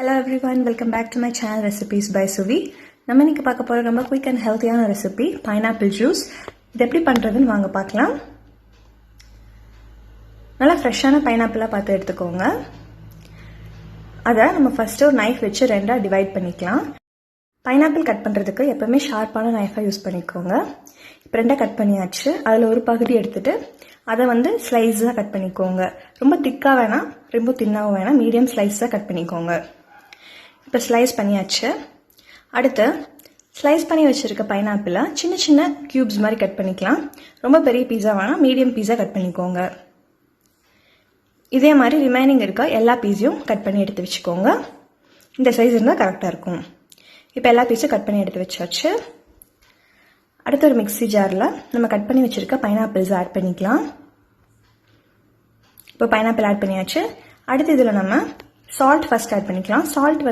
Hello everyone, welcome back to my channel Recipes by Suvi. நம்ம இன்னைக்கு பார்க்க போற ரொம்ப குயிக் அண்ட் ஹெல்த்தியான ரெசிபி பைனாப்பிள் ஜூஸ். இது எப்படி பண்றதுன்னு வாங்க பார்க்கலாம். நல்லா ஃப்ரெஷ்ஷான பைனாப்பிளா பார்த்து எடுத்துக்கோங்க. அத நம்ம ஃபர்ஸ்ட் ஒரு நைஃப் வச்சு ரெண்டா டிவைட் பண்ணிக்கலாம். பைனாப்பிள் கட் பண்றதுக்கு எப்பவுமே ஷார்ப்பான நைஃபா யூஸ் பண்ணிக்கோங்க. இப்போ ரெண்டா கட் பண்ணியாச்சு. அதுல ஒரு பகுதி எடுத்துட்டு அதை ஸ்லைஸா கட் பண்ணிக்கோங்க. ரொம்ப திக்கா வேணாம், ரொம்ப தின்னாவும் வேணாம், மீடியம் ஸ்லைஸா கட் பண்ணிக்கோங்க. இப்போ ஸ்லைஸ் பண்ணியாச்சு. அடுத்து ஸ்லைஸ் பண்ணி வச்சிருக்க பைனாப்பிளை சின்ன சின்ன கியூப்ஸ் மாதிரி கட் பண்ணிக்கலாம். ரொம்ப பெரிய பீஸா வேணாம், மீடியம் பீஸா கட் பண்ணிக்கோங்க. இதே மாதிரி ரிமைனிங் இருக்க எல்லா பீஸையும் கட் பண்ணி எடுத்து வச்சுக்கோங்க. இந்த சைஸ் இருந்தால் கரெக்டாக இருக்கும். இப்போ எல்லா பீஸும் கட் பண்ணி எடுத்து வச்சாச்சு. அடுத்த ஒரு மிக்ஸி ஜாரில் நம்ம கட் பண்ணி வச்சிருக்க பைனாப்பிள்ஸ் ஆட் பண்ணிக்கலாம். இப்போ பைனாப்பிள் ஆட் பண்ணியாச்சு. அடுத்து இதில் நம்ம சால்ட் ஃபர்ஸ்ட் ஆட் பண்ணிக்கலாம். சால்ட்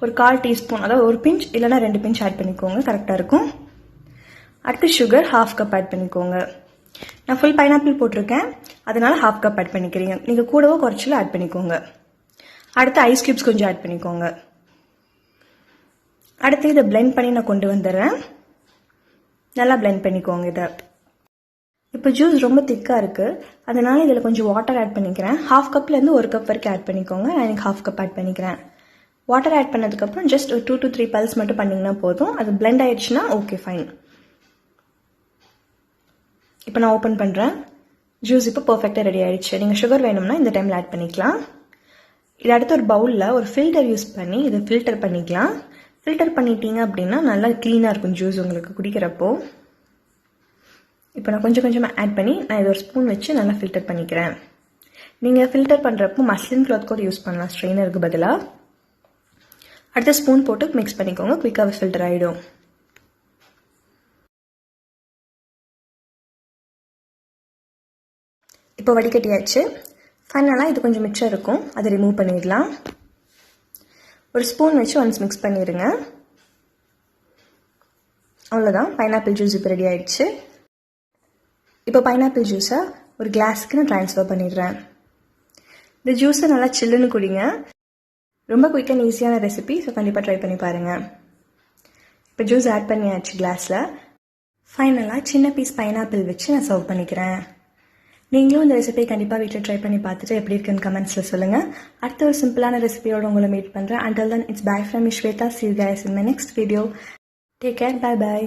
ஒரு 1/4 டீஸ்பூன், அதாவது ஒரு பிஞ்ச் இல்லைனா 2 பிஞ்ச் ஆட் பண்ணிக்கோங்க, கரெக்டாக இருக்கும். அடுத்து சுகர் 1/2 கப் ஆட் பண்ணிக்கோங்க. நான் ஃபுல் பைனாப்பிள் போட்டிருக்கேன், அதனால 1/2 கப் ஆட் பண்ணிக்கிறீங்க. நீங்கள் கூடவோ குறைச்சில ஆட் பண்ணிக்கோங்க. அடுத்து ஐஸ் கியூப்ஸ் கொஞ்சம் ஆட் பண்ணிக்கோங்க. அடுத்து இதை பிளெண்ட் பண்ணி நான் கொண்டு வந்துடுறேன். நல்லா பிளெண்ட் பண்ணிக்கோங்க இதை. இப்போ ஜூஸ் ரொம்ப திக்காக இருக்குது, அதனால இதில் கொஞ்சம் வாட்டர் ஆட் பண்ணிக்கிறேன். 1/2 கப்லேருந்து 1 கப் வரைக்கும் ஆட் பண்ணிக்கோங்க. நான் எனக்கு 1/2 கப் ஆட் பண்ணிக்கிறேன். வாட்டர் ஆட் பண்ணதுக்கப்புறம் ஜஸ்ட் ஒரு 2 to 3 பல்ஸ் மட்டும் பண்ணிங்கன்னா போதும். அது பிளெண்ட் ஆயிடுச்சுன்னா ஓகே, ஃபைன். இப்போ நான் ஓப்பன் பண்ணுறேன். ஜூஸ் இப்போ பர்ஃபெக்டாக ரெடி ஆயிடுச்சு. நீங்கள் சுகர் வேணும்னா இந்த டைமில் ஆட் பண்ணிக்கலாம். இது அடுத்து ஒரு பவுலில் ஒரு ஃபில்டர் யூஸ் பண்ணி இதை ஃபில்டர் பண்ணிக்கலாம். ஃபில்டர் பண்ணிட்டீங்க அப்படின்னா நல்லா க்ளீனாக இருக்கும் ஜூஸ் உங்களுக்கு குடிக்கிறப்போ. இப்போ நான் கொஞ்சம் கொஞ்சமாக ஆட் பண்ணி நான் இதை ஒரு ஸ்பூன் வச்சு நல்லா ஃபில்டர் பண்ணிக்கிறேன். நீங்கள் ஃபில்டர் பண்ணுறப்போ மஸ்லின் கிளாத் கூட யூஸ் பண்ணலாம் ஸ்ட்ரெயினருக்கு பதிலாக. அடுத்த ஸ்பூன் போட்டு மிக்ஸ் பண்ணிக்கோங்க, குயிக்காக ஃபில்டர் ஆகிடும். இப்போ வடிகட்டியாச்சு. ஃபைனலாக இது கொஞ்சம் மிச்சம் இருக்கும், அதை ரிமூவ் பண்ணிடலாம். ஒரு ஸ்பூன் வச்சு ஒன்ஸ் மிக்ஸ் பண்ணிடுங்க. அவ்வளோதான், பைனாப்பிள் ஜூஸ் இப்போ ரெடி ஆயிடுச்சு. இப்போ பைனாப்பிள் ஜூஸை ஒரு கிளாஸுக்கு நான் ட்ரான்ஸ்ஃபர் பண்ணிடுறேன். இந்த ஜூஸை நல்லா சில்லுன்னு குடிங்க. ரொம்ப குயிக் அண்ட் ஈஸியான ரெசிபி, ஸோ கண்டிப்பாக ட்ரை பண்ணி பாருங்கள். இப்போ ஜூஸ் ஆட் பண்ணியாச்சு கிளாஸில். ஃபைனலாக சின்ன பீஸ் பைனாப்பிள் வச்சு நான் சர்வ் பண்ணிக்கிறேன். நீங்களும் இந்த ரெசிபியை கண்டிப்பாக வீட்டில் ட்ரை பண்ணி பார்த்துட்டு எப்படி இருக்குன்னு கமெண்ட்ஸில் சொல்லுங்கள். அடுத்த ஒரு சிம்பிளான ரெசிபியோடு உங்களை மீட் பண்ணுறேன். Until then, it's bye from Shweta. See you guys in my next video. Take care. Bye bye.